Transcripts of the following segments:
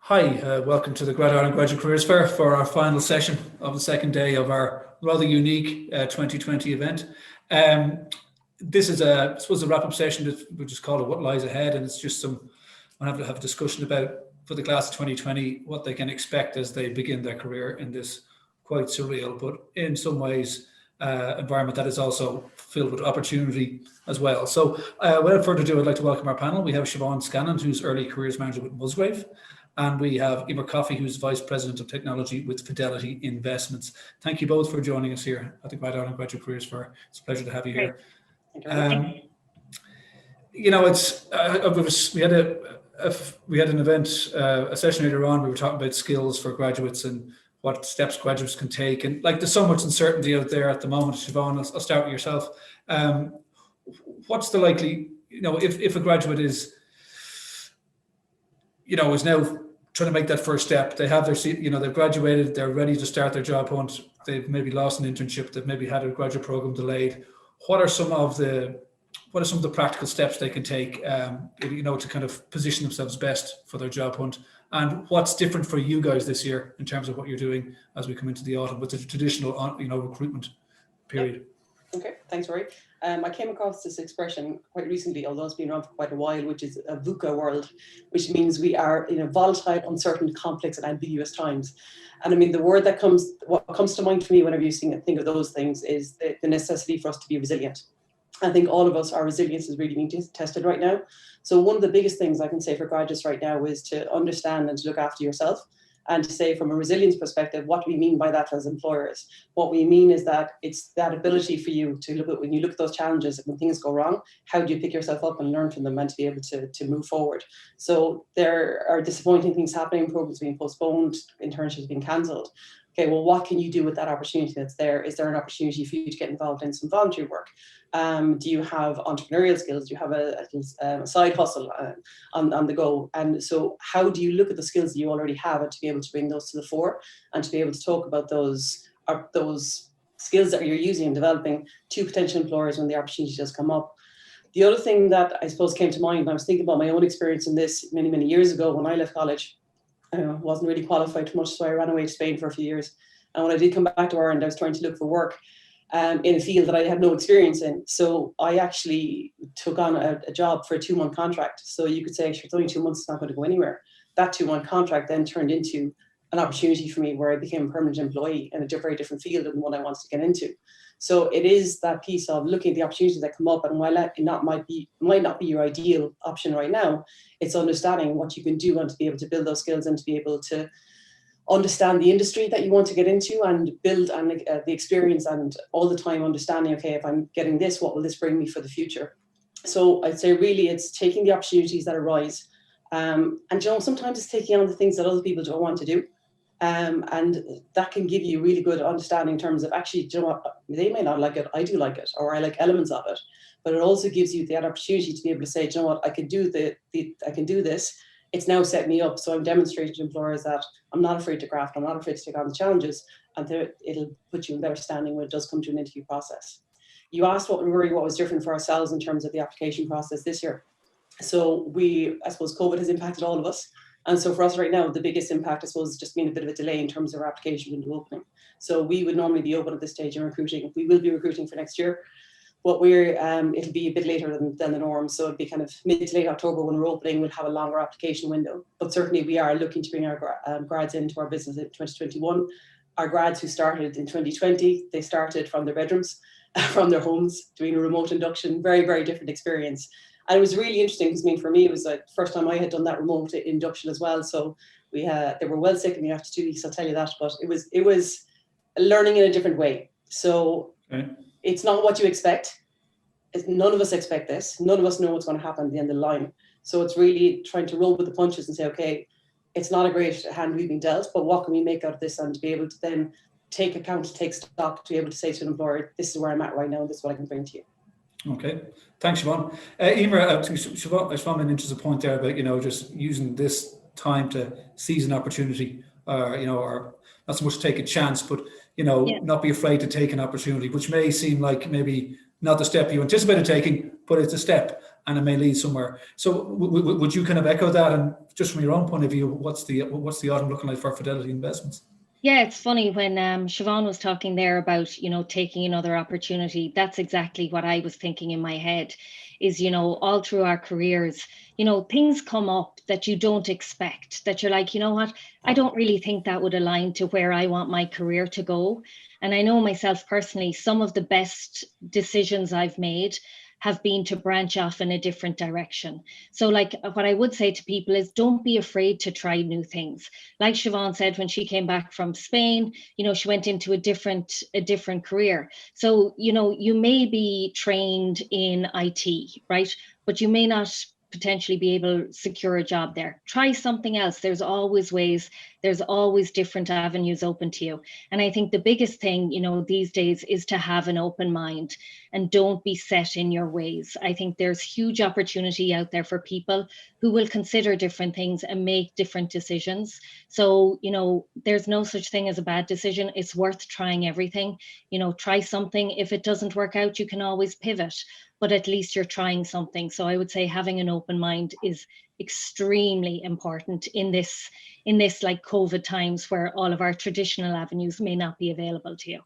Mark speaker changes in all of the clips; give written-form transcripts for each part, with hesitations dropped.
Speaker 1: Hi, welcome to the Grad Ireland Graduate Careers Fair for our final session of the second day of our rather unique 2020 event. This is I suppose, a wrap-up session that we just call it What Lies Ahead, and it's just I'll have to have a discussion about, for the class of 2020, what they can expect as they begin their career in this quite surreal, but in some ways, environment that is also filled with opportunity as well. So without further ado, I'd like to welcome our panel. We have Siobhan Scanlon, who's Early Careers Manager with Musgrave. And we have Emer Coffey, who's Vice President of Technology with Fidelity Investments. Thank you both for joining us here at the Grad Ireland Graduate Careers Fair. It's a pleasure to have you here. You know, we had an event, a session later on. We were talking about skills for graduates and what steps graduates can take. And like, there's so much uncertainty out there at the moment. Siobhan, I'll start with yourself. What's the likely, if a graduate is now trying to make that first step, they have their seat, they've graduated, they're ready to start their job hunt, they've maybe lost an internship, they've maybe had a graduate program delayed. What are some of the practical steps they can take, to kind of position themselves best for their job hunt? And what's different for you guys this year in terms of what you're doing as we come into the autumn with the traditional, recruitment period?
Speaker 2: Okay, thanks, Rory. I came across this expression quite recently, although it's been around for quite a while, which is a VUCA world, which means we are in a volatile, uncertain, complex, and ambiguous times. And I mean, what comes to mind for me whenever you think of those things is the necessity for us to be resilient. I think all of us, our resilience is really being tested right now. So one of the biggest things I can say for graduates right now is to understand and to look after yourself. And to say, from a resilience perspective, what we mean by that as employers. What we mean is that it's that ability for you to look at, when you look at those challenges, when things go wrong, how do you pick yourself up and learn from them and to be able to move forward? So there are disappointing things happening, programs being postponed, internships being cancelled. Okay, well, what can you do with that opportunity that's there? Is there an opportunity for you to get involved in some voluntary work? Do you have entrepreneurial skills? Do you have a side hustle on the go? And so how do you look at the skills that you already have and to be able to bring those to the fore and to be able to talk about those skills that you're using and developing to potential employers when the opportunity does come up? The other thing that I suppose came to mind when I was thinking about my own experience in this many, many years ago when I left college, I wasn't really qualified for much, so I ran away to Spain for a few years. And when I did come back to Ireland, I was trying to look for work in a field that I had no experience in. So I actually took on a job for a 2-month contract. So you could say, sure, it's only 2 months, it's not going to go anywhere. That 2-month contract then turned into an opportunity for me where I became a permanent employee in a very different field than what I wanted to get into. So it is that piece of looking at the opportunities that come up, and while that might not be your ideal option right now, it's understanding what you can do and to be able to build those skills and to be able to understand the industry that you want to get into and build and the experience, and all the time understanding, okay, if I'm getting this, what will this bring me for the future? So I'd say really it's taking the opportunities that arise, and sometimes it's taking on the things that other people don't want to do. And that can give you really good understanding in terms of actually, they may not like it, I do like it, or I like elements of it. But it also gives you that opportunity to be able to say, I can do I can do this. It's now set me up. So I'm demonstrating to employers that I'm not afraid to graft, I'm not afraid to take on the challenges, and it'll put you in better standing when it does come to an interview process. You asked what was different for ourselves in terms of the application process this year. So I suppose COVID has impacted all of us. And so for us right now, the biggest impact, I suppose, has just been a bit of a delay in terms of our application window opening. So we would normally be open at this stage in recruiting. We will be recruiting for next year, but it'll be a bit later than the norm. So it'll be kind of mid to late October when we're opening. We'll have a longer application window. But certainly we are looking to bring our grads into our business in 2021. Our grads who started in 2020, they started from their bedrooms, from their homes, doing a remote induction, very, very different experience. And it was really interesting because for me, it was like the first time I had done that remote induction as well. So they were well sick of me after 2 weeks, I'll tell you that. But it was learning in a different way. So It's not what you expect. None of us expect this. None of us know what's going to happen at the end of the line. So it's really trying to roll with the punches and say, okay, it's not a great hand we've been dealt, but what can we make out of this, and to be able to then take account, take stock, to be able to say to an employer, this is where I'm at right now, and this is what I can bring to you.
Speaker 1: Okay, thanks, Siobhan. Emer, Siobhan mentions a point there about just using this time to seize an opportunity, or not so much take a chance, but not be afraid to take an opportunity, which may seem like maybe not the step you anticipated taking, but it's a step. and it may lead somewhere. So would you kind of echo that? And just from your own point of view, what's the autumn looking like for Fidelity Investments?
Speaker 3: Yeah, it's funny when Siobhan was talking there about, you know, taking another opportunity. That's exactly what I was thinking in my head is, you know, all through our careers, you know, things come up that you don't expect, that you're like, you know what, I don't really think that would align to where I want my career to go. And I know myself personally, some of the best decisions I've made have been to branch off in a different direction. So like what I would say to people is don't be afraid to try new things. Like Siobhan said, when she came back from Spain, you know, she went into a different career. So, you know, you may be trained in IT, right? But you may not potentially be able to secure a job there. Try something else. There's always ways, there's always different avenues open to you. And I think the biggest thing, you know, these days is to have an open mind and don't be set in your ways. I think there's huge opportunity out there for people who will consider different things and make different decisions. So, you know, there's no such thing as a bad decision. It's worth trying everything. You know, try something. If it doesn't work out, you can always pivot, but at least you're trying something. So I would say having an open mind is extremely important in this like COVID times where all of our traditional avenues may not be available to you.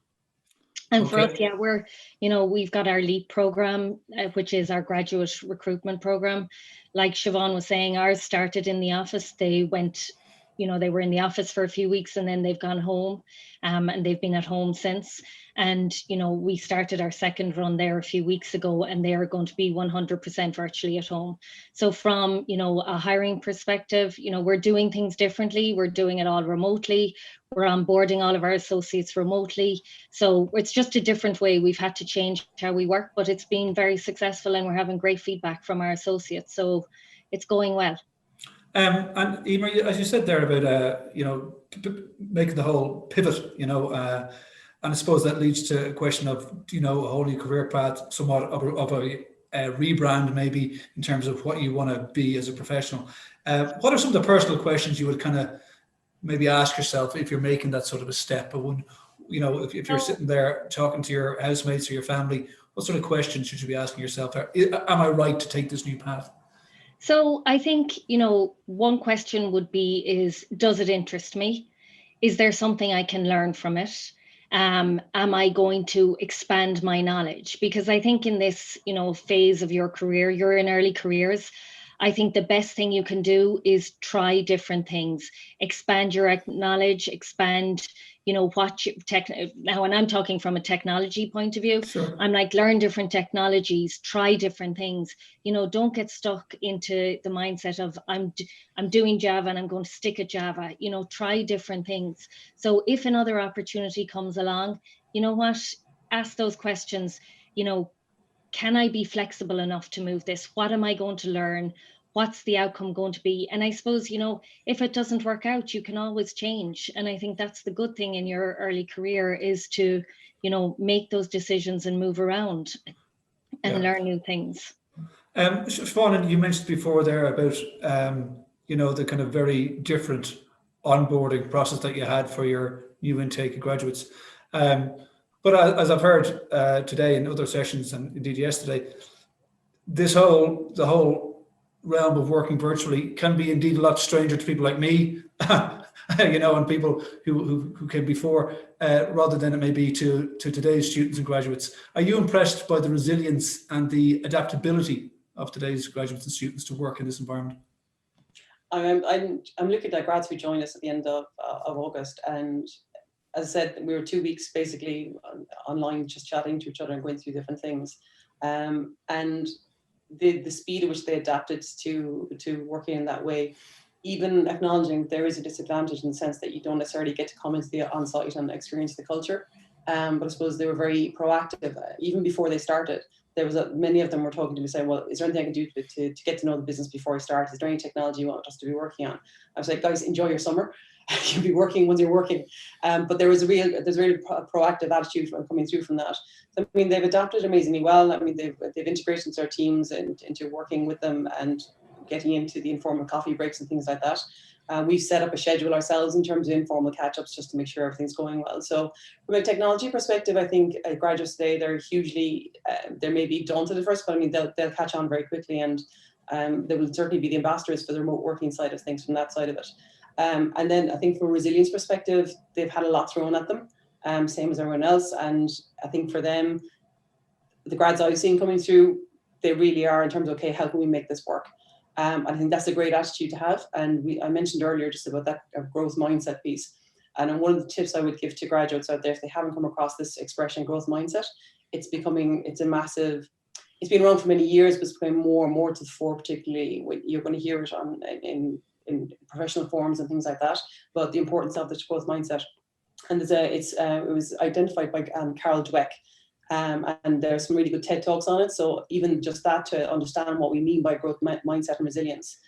Speaker 3: And for us, yeah, we're, you know, we've got our LEAP program, which is our graduate recruitment program. Like Siobhan was saying, ours started in the office. They went, you know, they were in the office for a few weeks and then they've gone home, and they've been at home since. And, you know, we started our second run there a few weeks ago and they are going to be 100% virtually at home. So from, you know, a hiring perspective, you know, we're doing things differently. We're doing it all remotely. We're onboarding all of our associates remotely. So it's just a different way. We've had to change how we work, but it's been very successful and we're having great feedback from our associates. So it's going well.
Speaker 1: And Emer, as you said there about, you know, making the whole pivot, you know, and I suppose that leads to a question of, you know, a whole new career path, somewhat of a rebrand maybe in terms of what you want to be as a professional. What are some of the personal questions you would kind of maybe ask yourself if you're making that sort of a step? But when, you know, if you're sitting there talking to your housemates or your family, what sort of questions should you be asking yourself? Am I right to take this new path?
Speaker 3: So I think, you know, one question would be is, does it interest me? Is there something I can learn from it? Am I going to expand my knowledge? Because I think in this, you know, phase of your career, you're in early careers, I think the best thing you can do is try different things, expand your knowledge, expand, you know, what you now, and I'm talking from a technology point of view,
Speaker 1: Sure.
Speaker 3: I'm like, learn different technologies, try different things, you know, don't get stuck into the mindset of I'm doing Java and I'm going to stick at Java, you know, try different things. So if another opportunity comes along, you know what, ask those questions, you know, can I be flexible enough to move this? What am I going to learn? What's the outcome going to be? And I suppose, you know, if it doesn't work out, you can always change. And I think that's the good thing in your early career is to, you know, make those decisions and move around and learn new things.
Speaker 1: Siobhan, you mentioned before there about, you know, the kind of very different onboarding process that you had for your new intake of graduates. But as I've heard today in other sessions and indeed yesterday, the whole realm of working virtually can be indeed a lot stranger to people like me, you know, and people who came before, rather than it may be to today's students and graduates. Are you impressed by the resilience and the adaptability of today's graduates and students to work in this environment?
Speaker 2: I'm looking at grads who joined us at the end of August, and as I said, we were 2 weeks basically online, just chatting to each other and going through different things. And the speed at which they adapted to working in that way, even acknowledging there is a disadvantage in the sense that you don't necessarily get to come into the on-site and experience the culture. But I suppose they were very proactive. Even before they started, there was many of them were talking to me saying, well, is there anything I can do to get to know the business before I start? Is there any technology you want us to be working on? I was like, guys, enjoy your summer. You'll be working once you're working. But there's a really proactive attitude coming through from that. So, I mean, they've adapted amazingly well. I mean, they've integrated into their teams and into working with them and getting into the informal coffee breaks and things like that. We've set up a schedule ourselves in terms of informal catch-ups just to make sure everything's going well. So from a technology perspective, I think graduates today, they're hugely, they may be daunted at first, but I mean, they'll catch on very quickly, and they will certainly be the ambassadors for the remote working side of things from that side of it. And then I think from a resilience perspective, they've had a lot thrown at them, same as everyone else. And I think for them, the grads I've seen coming through, they really are in terms of, okay, how can we make this work? I think that's a great attitude to have. And I mentioned earlier just about that growth mindset piece. And one of the tips I would give to graduates out there, if they haven't come across this expression, growth mindset, it's a massive, it's been around for many years, but it's becoming more and more to the fore, particularly when you're going to hear it in professional forums and things like that, but the importance of the growth mindset. And it was identified by Carol Dweck. And there's some really good TED Talks on it. So even just that, to understand what we mean by growth mindset and resilience.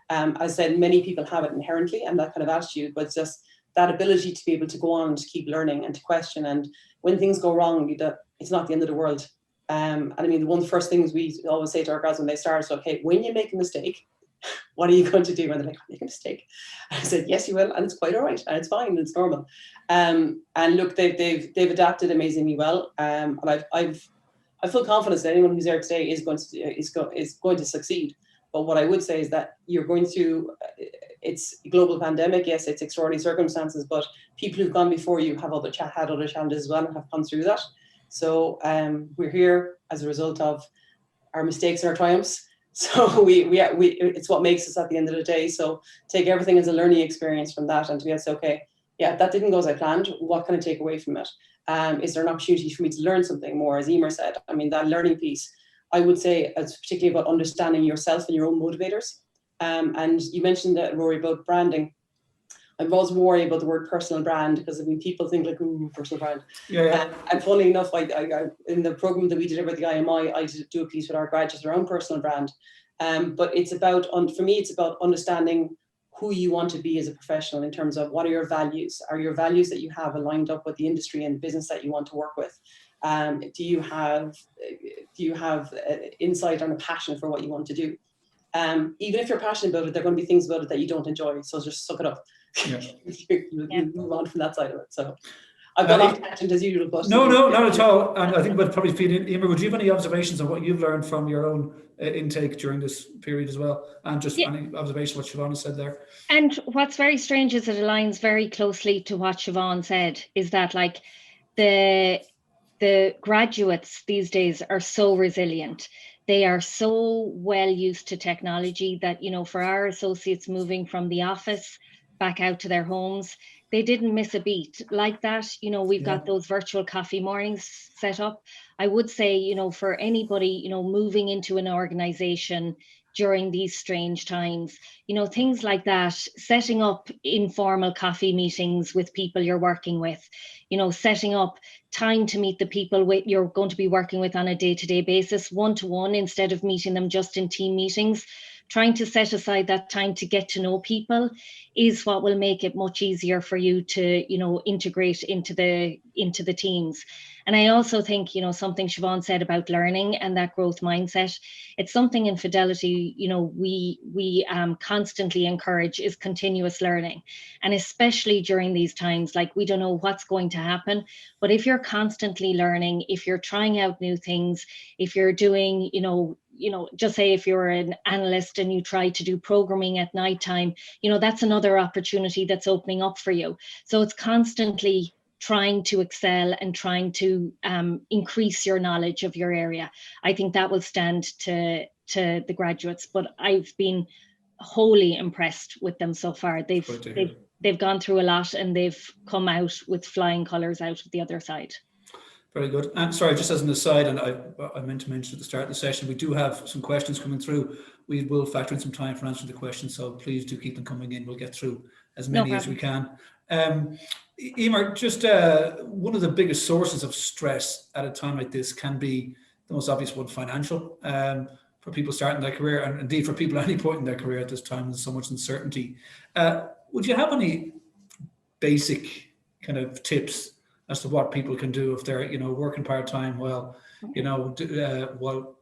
Speaker 2: As I said, many people have it inherently and that kind of attitude, but it's just that ability to be able to go on and to keep learning and to question. And when things go wrong, it's not the end of the world. And I mean, one of the first things we always say to our guys when they start is, okay, when you make a mistake, what are you going to do? And they're like, I make a mistake. I said, yes, you will, and it's quite all right, and it's fine, and it's normal. And look, they've adapted amazingly well. And I've full confidence that anyone who's there today is going to succeed. But what I would say is that you're going through, it's a global pandemic, yes, it's extraordinary circumstances, but people who've gone before you have had other challenges as well and have come through that. So we're here as a result of our mistakes and our triumphs. So it's what makes us at the end of the day. So take everything as a learning experience from that, and to be able to say, okay, yeah, that didn't go as I planned. What can I take away from it? Is there an opportunity for me to learn something more? As Emer said, I mean, that learning piece, I would say it's particularly about understanding yourself and your own motivators. And you mentioned that, Rory, about branding. I'm always worried about the word personal brand, because I mean, people think like, ooh, personal brand.
Speaker 1: Yeah.
Speaker 2: And funnily enough, I in the program that we deliver at the IMI, I do a piece with our graduates around personal brand. But it's about, for me, it's about understanding who you want to be as a professional in terms of what are your values? Are your values that you have aligned up with the industry and business that you want to work with? Do you have insight and a passion for what you want to do? Even if you're passionate about it, there are going to be things about it that you don't enjoy. So just suck it up.
Speaker 1: Yeah.
Speaker 2: you move on from that side of it. So I've gone off tangent as usual. But
Speaker 1: no, not at all. And I think about probably feeding, Emer, would you have any observations on what you've learned from your own intake during this period as well? And just any observation what Siobhan said there?
Speaker 3: And what's very strange is it aligns very closely to what Siobhan said, is that like the graduates these days are so resilient. They are so well used to technology that, you know, for our associates moving from the office back out to their homes, they didn't miss a beat like that. You know, we've got those virtual coffee mornings set up. I would say, you know, for anybody, you know, moving into an organization during these strange times, you know, things like that, setting up informal coffee meetings with people you're working with, you know, setting up time to meet the people you're going to be working with on a day-to-day basis, one-to-one, instead of meeting them just in team meetings. Trying to set aside that time to get to know people is what will make it much easier for you to, you know, integrate into the teams. And I also think, you know, something Siobhan said about learning and that growth mindset, it's something in Fidelity, you know, we constantly encourage is continuous learning. And especially during these times, like we don't know what's going to happen, but if you're constantly learning, if you're trying out new things, if you're doing, you know, just say if you're an analyst and you try to do programming at nighttime, you know, that's another opportunity that's opening up for you. So it's constantly trying to excel and trying to increase your knowledge of your area. I think that will stand to the graduates, but I've been wholly impressed with them so far. They've gone through a lot and they've come out with flying colours out of the other side.
Speaker 1: Very good. And sorry, just as an aside, and I meant to mention at the start of the session, we do have some questions coming through. We will factor in some time for answering the questions, so please do keep them coming in. We'll get through as many as we can. Emer, just one of the biggest sources of stress at a time like this can be the most obvious one, financial. For people starting their career, and indeed for people at any point in their career at this time, there's so much uncertainty. Would you have any basic kind of tips as to what people can do if they're, you know, working part-time while, you know, while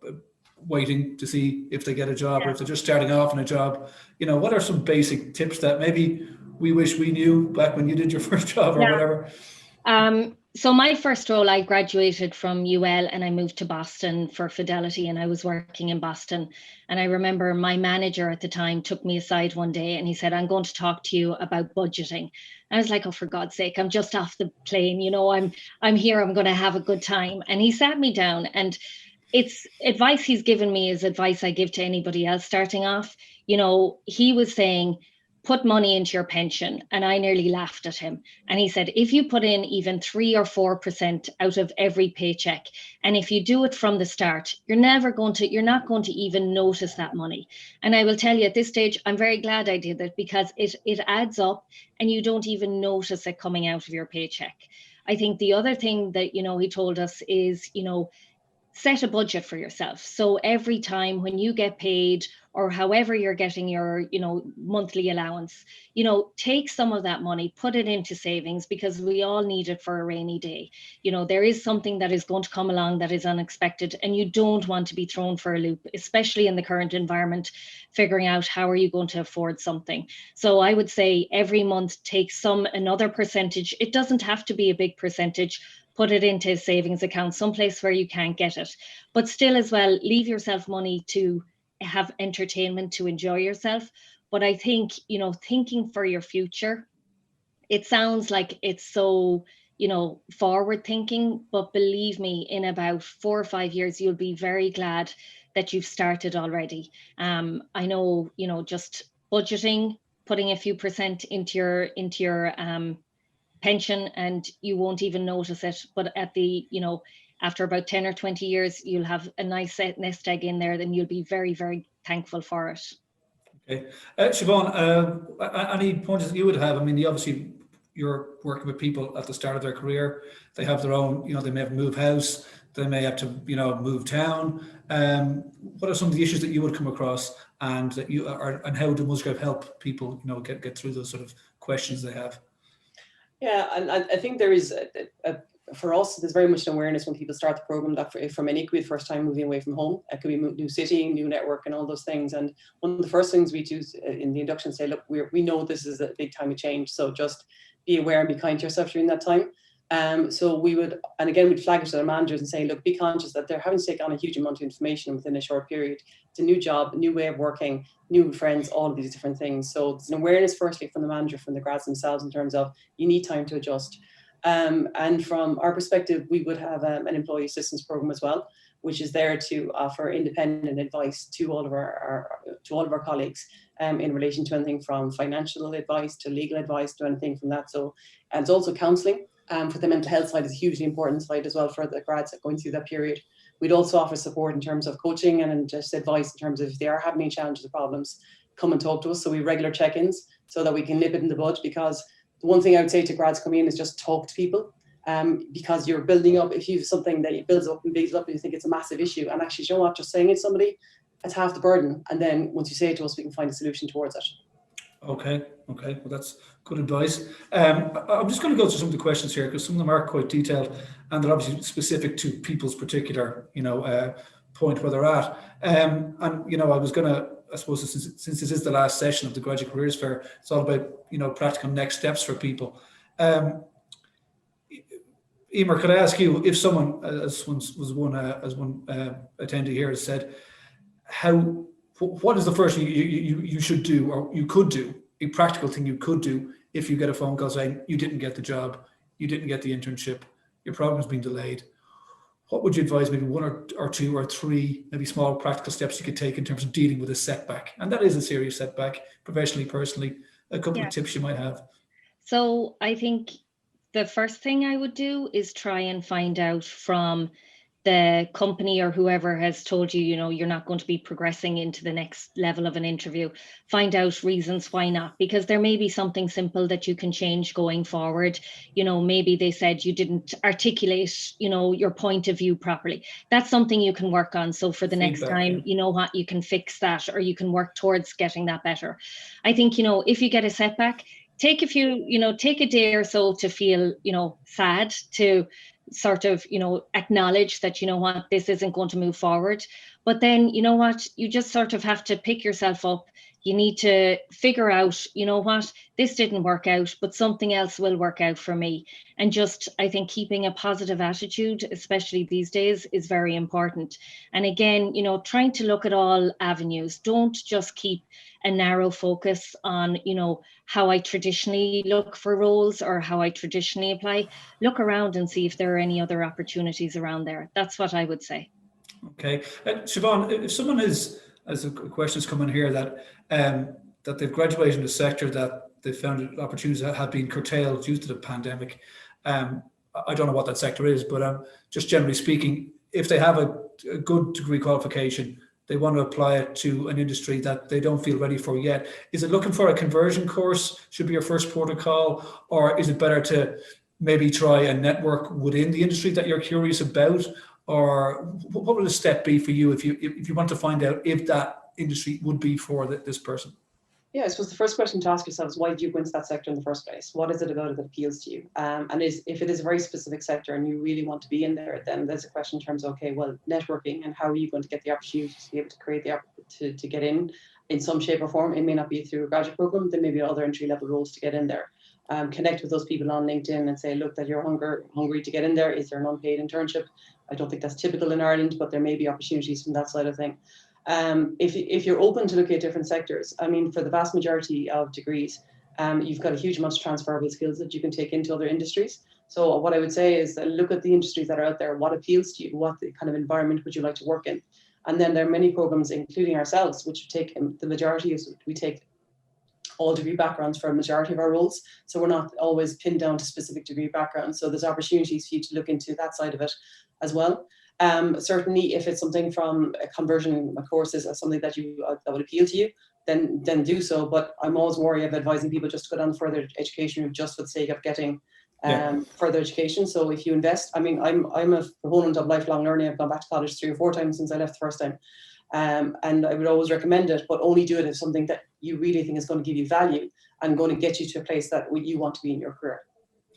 Speaker 1: waiting to see if they get a job, or if they're just starting off in a job, what are some basic tips that maybe we wish we knew back when you did your first job or whatever?
Speaker 3: So my first role, I graduated from UL and I moved to Boston for Fidelity, and I was working in Boston. And I remember my manager at the time took me aside one day and he said, "I'm going to talk to you about budgeting." I was like, "Oh, for God's sake, I'm just off the plane. I'm here. I'm going to have a good time." And he sat me down, and it's advice he's given me is advice I give to anybody else starting off. He was saying, put money into your pension. And I nearly laughed at him. And he said, if you put in even 3 or 4% out of every paycheck, and if you do it from the start, you're not going to even notice that money. And I will tell you, at this stage, I'm very glad I did that, because it adds up and you don't even notice it coming out of your paycheck. I think the other thing that, he told us is, set a budget for yourself. So every time when you get paid, or however you're getting your, monthly allowance, take some of that money, put it into savings, because we all need it for a rainy day. There is something that is going to come along that is unexpected, and you don't want to be thrown for a loop, especially in the current environment, figuring out how are you going to afford something. So I would say every month take another percentage. It doesn't have to be a big percentage. Put it into a savings account, someplace where you can't get it. But still as well, leave yourself money to have entertainment, to enjoy yourself. But I think, thinking for your future, it sounds like it's so, forward thinking, but believe me, in about 4 or 5 years, you'll be very glad that you've started already. I know, just budgeting, putting a few percent into your pension, and you won't even notice it, but after about 10 or 20 years, you'll have a nice nest egg in there, then you'll be very, very thankful for it.
Speaker 1: Okay. Siobhan, any points that you would have? I mean, obviously you're working with people at the start of their career. They have their own, they may have to move house, they may have to, move town. What are some of the issues that you would come across, and that and how do Musgrave help people, get through those sort of questions they have?
Speaker 2: Yeah, and I think there is, for us, there's very much an awareness when people start the program that for many, it could be the first time moving away from home. It could be new city, new network, and all those things. And one of the first things we do in the induction say, look, we know this is a big time of change, so just be aware and be kind to yourself during that time. So we would, and again, we'd flag it to our managers and say, look, be conscious that they're having to take on a huge amount of information within a short period. It's a new job, a new way of working, new friends, all of these different things. So there's an awareness, firstly, from the manager, from the grads themselves, in terms of you need time to adjust. And from our perspective, we would have an employee assistance program as well, which is there to offer independent advice to all of our colleagues in relation to anything from financial advice to legal advice to anything from that. So, and it's also counselling. For the mental health side is a hugely important side as well for the grads that are going through that period. We'd also offer support in terms of coaching and just advice in terms of if they are having any challenges or problems, come and talk to us. So we regular check-ins so that we can nip it in the bud, because the one thing I would say to grads coming in is just talk to people, because you're building up. If you have something that it builds up and builds up and you think it's a massive issue, and actually, you know what, just saying it to somebody, it's half the burden. And then once you say it to us, we can find a solution towards it.
Speaker 1: Okay. Well, that's good advice. I'm just going to go through some of the questions here, because some of them are quite detailed and they're obviously specific to people's particular, point where they're at. And I was going to, I suppose, since this is the last session of the Graduate Careers Fair, it's all about practical next steps for people. Emer, could I ask you, if someone, as one attendee here has said, what is the first thing you should do, or you could do, a practical thing you could do if you get a phone call saying you didn't get the job, you didn't get the internship, your program's been delayed? What would you advise, maybe one or two or three, maybe small practical steps you could take in terms of dealing with a setback? And that is a serious setback, professionally, personally. A couple of tips you might have.
Speaker 3: So I think the first thing I would do is try and find out from the company or whoever has told you, you're not going to be progressing into the next level of an interview. Find out reasons why not, because there may be something simple that you can change going forward. Maybe they said you didn't articulate, your point of view properly. That's something you can work on. So for the next time, you know what, you can fix that, or you can work towards getting that better. I think, if you get a setback, take a day or so to feel, sad, to sort of, acknowledge that, this isn't going to move forward. But then, you know what, you just sort of have to pick yourself up. You need to figure out, you know what, this didn't work out, but something else will work out for me. And just, I think keeping a positive attitude, especially these days, is very important. And again, you know, trying to look at all avenues. Don't just keep a narrow focus on, you know, how I traditionally look for roles or how I traditionally apply. Look around and see if there are any other opportunities around there. That's what I would say.
Speaker 1: Okay. Siobhan, if someone is, as a question has come in here, that that they've graduated in a sector that they found opportunities that have been curtailed due to the pandemic. I don't know what that sector is, but just generally speaking, if they have a good degree qualification, they want to apply it to an industry that they don't feel ready for yet. Is it looking for a conversion course should be your first protocol, or is it better to maybe try a network within the industry that you're curious about? Or what would a step be for you if you want to find out if that industry would be for this person?
Speaker 2: Yeah, I suppose the first question to ask yourself is, why did you go into that sector in the first place? What is it about it that appeals to you? And if it is a very specific sector and you really want to be in there, then there's a question in terms of, okay, well, networking, and how are you going to get the opportunity to be able to create the opportunity to get in some shape or form? It may not be through a graduate program, there may be other entry level roles to get in there. Connect with those people on LinkedIn and say, look, that you're hungry to get in there. Is there an unpaid internship? I don't think that's typical in Ireland, but there may be opportunities from that side of thing. If you're open to look at different sectors, I mean, for the vast majority of degrees, you've got a huge amount of transferable skills that you can take into other industries. So what I would say is that look at the industries that are out there. What appeals to you? What kind of environment would you like to work in? And then there are many programs, including ourselves, which take the majority of, we take all degree backgrounds for a majority of our roles. So we're not always pinned down to specific degree backgrounds. So there's opportunities for you to look into that side of it as well. Certainly, if it's something from a conversion courses or something that that would appeal to you, then do so. But I'm always wary of advising people just to go down further education just for the sake of getting further education. So if you invest, I mean, I'm a proponent of lifelong learning. I've gone back to college 3 or 4 times since I left the first time. And I would always recommend it, but only do it if something that you really think is going to give you value and going to get you to a place that you want to be in your career.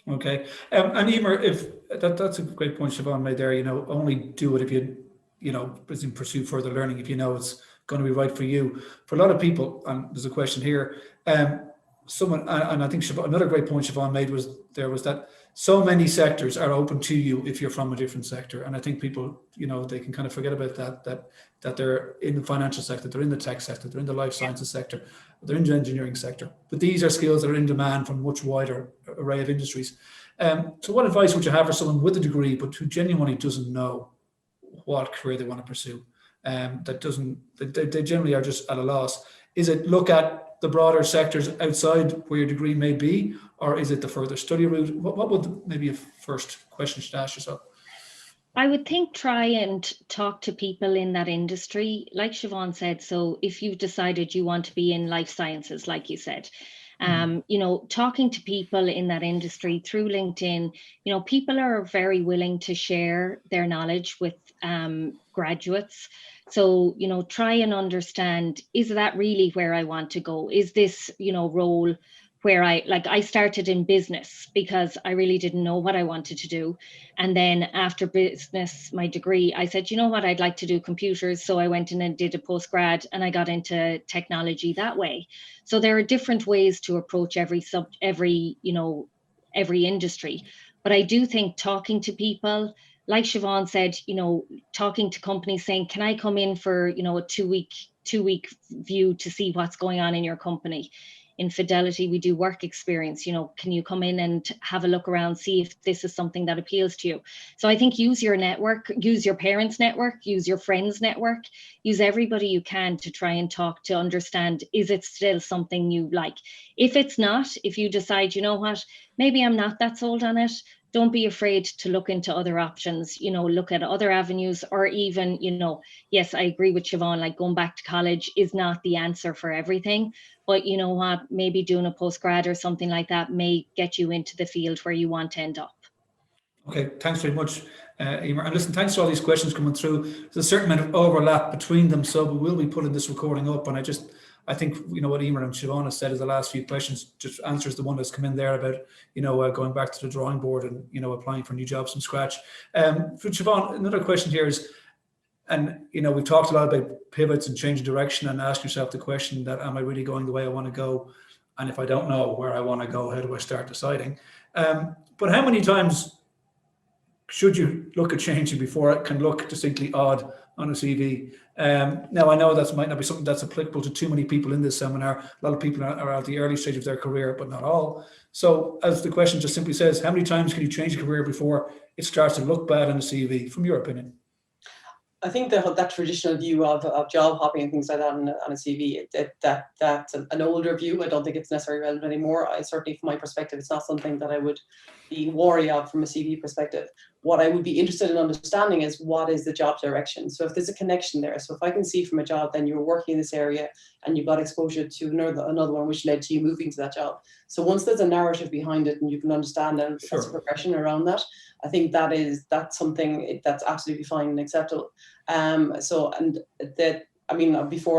Speaker 1: Okay. And Emer, if that's a great point Siobhan made there, you know, only do it if you know, pursue further learning, if you know it's going to be right for you. For a lot of people, and there's a question here, someone, and I think another great point Siobhan made was that so many sectors are open to you if you're from a different sector. And I think people, you know, they can kind of forget about that they're in the financial sector, they're in the tech sector, they're in the life sciences sector, they're in the engineering sector. But these are skills that are in demand from a much wider array of industries. So what advice would you have for someone with a degree, but who genuinely doesn't know what career they want to pursue? They generally are just at a loss. Is it look at the broader sectors outside where your degree may be, or is it the further study route? What would maybe a first question to ask yourself?
Speaker 3: I would think try and talk to people in that industry. Like Siobhan said, so if you've decided you want to be in life sciences, like you said, you know, talking to people in that industry through LinkedIn, you know, people are very willing to share their knowledge with graduates. So, you know, try and understand, is that really where I want to go? Is this, you know, role where I started in business because I really didn't know what I wanted to do. And then after business, my degree, I said, you know what, I'd like to do computers. So I went in and did a postgrad and I got into technology that way. So there are different ways to approach every industry. But I do think talking to people, like Siobhan said, you know, talking to companies saying, can I come in for, you know, a two week view to see what's going on in your company? In Fidelity, we do work experience, you know, can you come in and have a look around, see if this is something that appeals to you? So I think use your network, use your parents' network, use your friends' network, use everybody you can to try and talk to understand, is it still something you like? If it's not, if you decide, you know what, maybe I'm not that sold on it, don't be afraid to look into other options, you know, look at other avenues, or even, you know, yes, I agree with Siobhan, like going back to college is not the answer for everything. But you know what, maybe doing a postgrad or something like that may get you into the field where you want to end up.
Speaker 1: Okay, thanks very much, Emer. And listen, thanks for all these questions coming through. There's a certain amount of overlap between them, so we will be putting this recording up. And I think, you know, what Emer and Siobhan have said is the last few questions just answers the one that's come in there about, you know, going back to the drawing board and, you know, applying for new jobs from scratch. For Siobhan, another question here is, And, you know, we've talked a lot about pivots and change of direction, and ask yourself the question that, am I really going the way I want to go? And if I don't know where I want to go, how do I start deciding? But how many times should you look at changing before it can look distinctly odd on a CV? Now, I know that might not be something that's applicable to too many people in this seminar. A lot of people are at the early stage of their career, but not all. So as the question just simply says, how many times can you change a career before it starts to look bad on a CV, from your opinion?
Speaker 2: I think that traditional view of job hopping and things like that on a CV, that's an older view. I don't think it's necessarily relevant anymore. Certainly from my perspective, it's not something that I would be wary of from a CV perspective. What I would be interested in understanding is, what is the job direction? So if there's a connection there, so if I can see from a job, then you were working in this area and you got exposure to another one which led to you moving to that job. So once there's a narrative behind it and you can understand that
Speaker 1: Sure.
Speaker 2: That's a progression around that, I think that's something that's absolutely fine and acceptable. Before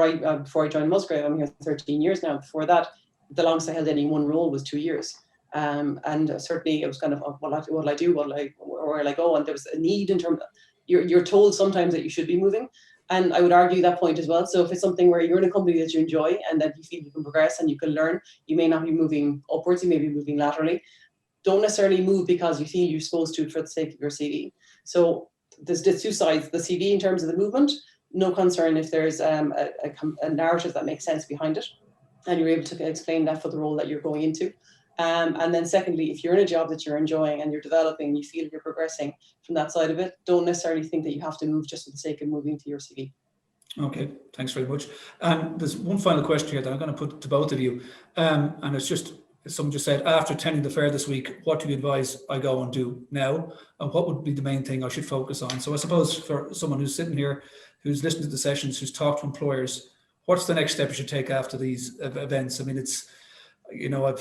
Speaker 2: I joined Musgrave, I'm here 13 years now. Before that, the longest I held any one role was 2 years. And certainly it was kind of, what'll I do? Where will I go? And there was a need in terms of, you're told sometimes that you should be moving. And I would argue that point as well. So if it's something where you're in a company that you enjoy and that you feel you can progress and you can learn, you may not be moving upwards, you may be moving laterally. Don't necessarily move because you feel you're supposed to for the sake of your CV. So there's two sides. The CV in terms of the movement, no concern if there's a narrative that makes sense behind it and you're able to explain that for the role that you're going into. And then secondly, if you're in a job that you're enjoying and you're developing, you feel you're progressing from that side of it, don't necessarily think that you have to move just for the sake of moving to your CV.
Speaker 1: Okay, thanks very much. And there's one final question here that I'm going to put to both of you. And it's just, someone just said, after attending the fair this week, what do you advise I go and do now? And what would be the main thing I should focus on? So I suppose for someone who's sitting here, who's listened to the sessions, who's talked to employers, what's the next step you should take after these events? I mean, it's, you know, at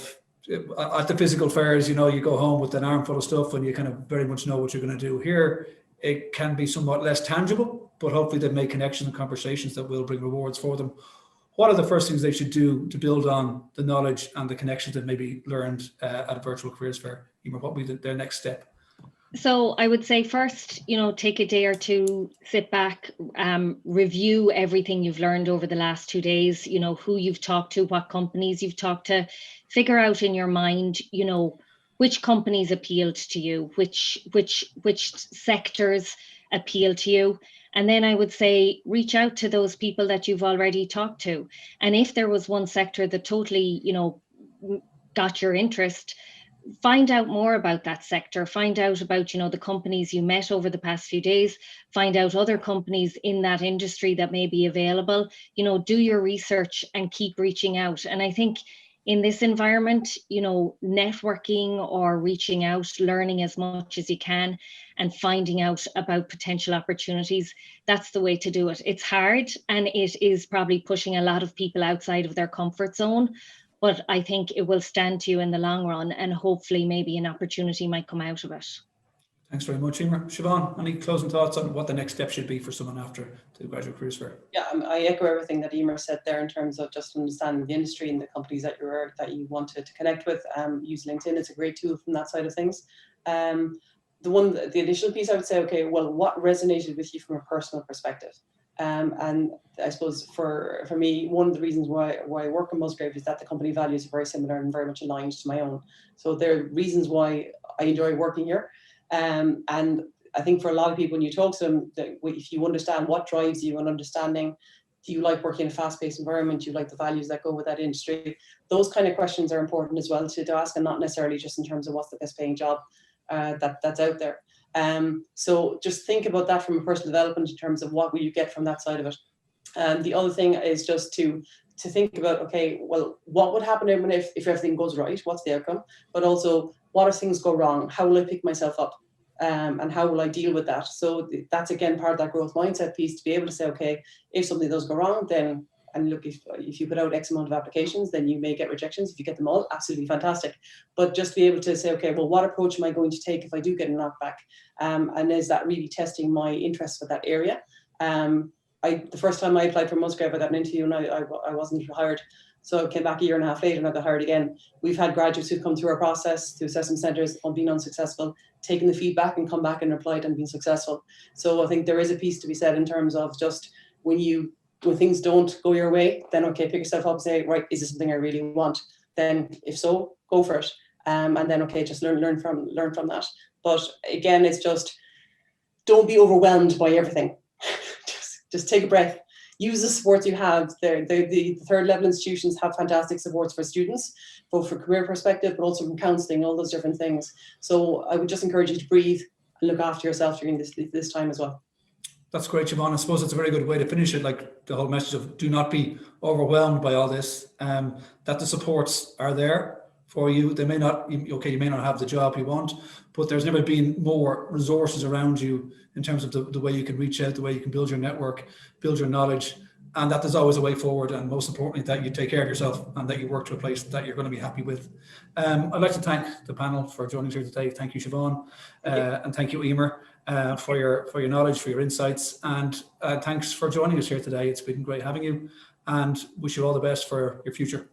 Speaker 1: the physical fairs, you know, you go home with an armful of stuff and you kind of very much know what you're going to do. Here, it can be somewhat less tangible, but hopefully they make connections and conversations that will bring rewards for them. What are the first things they should do to build on the knowledge and the connections that maybe learned at a virtual careers fair? Emer, what would be their next step?
Speaker 3: So I would say first, you know, take a day or two, sit back, review everything you've learned over the last 2 days, you know, who you've talked to, what companies you've talked to, figure out in your mind, you know, which companies appealed to you, which sectors appeal to you. And then I would say, reach out to those people that you've already talked to. And if there was one sector that totally, you know, got your interest, find out more about that sector, find out about, you know, the companies you met over the past few days, find out other companies in that industry that may be available, you know, do your research and keep reaching out. And I think in this environment, you know, networking or reaching out, learning as much as you can and finding out about potential opportunities, that's the way to do it. It's hard and it is probably pushing a lot of people outside of their comfort zone, but I think it will stand to you in the long run and hopefully maybe an opportunity might come out of it.
Speaker 1: Thanks very much, Emer. Siobhan, any closing thoughts on what the next step should be for someone after the graduate careers fair?
Speaker 2: Yeah, I echo everything that Emer said there in terms of just understanding the industry and the companies that you wanted to connect with. Use LinkedIn; it's a great tool from that side of things. The additional piece I would say, okay, well, what resonated with you from a personal perspective? And I suppose for me, one of the reasons why I work in Musgrave is that the company values are very similar and very much aligned to my own. So there are reasons why I enjoy working here. And I think for a lot of people, when you talk to them, if you understand what drives you and understanding, do you like working in a fast-paced environment? Do you like the values that go with that industry? Those kind of questions are important as well to ask, and not necessarily just in terms of what's the best paying job that's out there. So just think about that from a personal development in terms of what will you get from that side of it. The other thing is just to think about, okay, well, what would happen if everything goes right? What's the outcome? But also, what if things go wrong? How will I pick myself up? And how will I deal with that? So that's, again, part of that growth mindset piece, to be able to say, okay, if something does go wrong, then, and look, if you put out X amount of applications, then you may get rejections. If you get them all, absolutely fantastic. But just be able to say, okay, well, what approach am I going to take if I do get a knockback? And is that really testing my interest for that area? The first time I applied for Musgrave, I got an interview and I wasn't hired. So I came back a year and a half later and I got hired again. We've had graduates who've come through our process, through assessment centres, and been unsuccessful, taken the feedback and come back and applied and been successful. So I think there is a piece to be said in terms of just when things don't go your way, then okay, pick yourself up and say, right, is this something I really want? Then if so, go for it. And then okay, just learn from that. But again, it's just don't be overwhelmed by everything. just take a breath. Use the supports you have. The third level institutions have fantastic supports for students, both for career perspective, but also from counselling, all those different things. So I would just encourage you to breathe and look after yourself during this time as well.
Speaker 1: That's great, Siobhan. I suppose it's a very good way to finish it, like the whole message of do not be overwhelmed by all this, that the supports are there for you. They may not, okay, you may not have the job you want, but there's never been more resources around you in terms of the way you can reach out, the way you can build your network, build your knowledge, and that there's always a way forward. And most importantly, that you take care of yourself and that you work to a place that you're going to be happy with. I'd like to thank the panel for joining us here today. Thank you, Siobhan, and thank you, Emer, for your knowledge, for your insights, and thanks for joining us here today. It's been great having you, and wish you all the best for your future.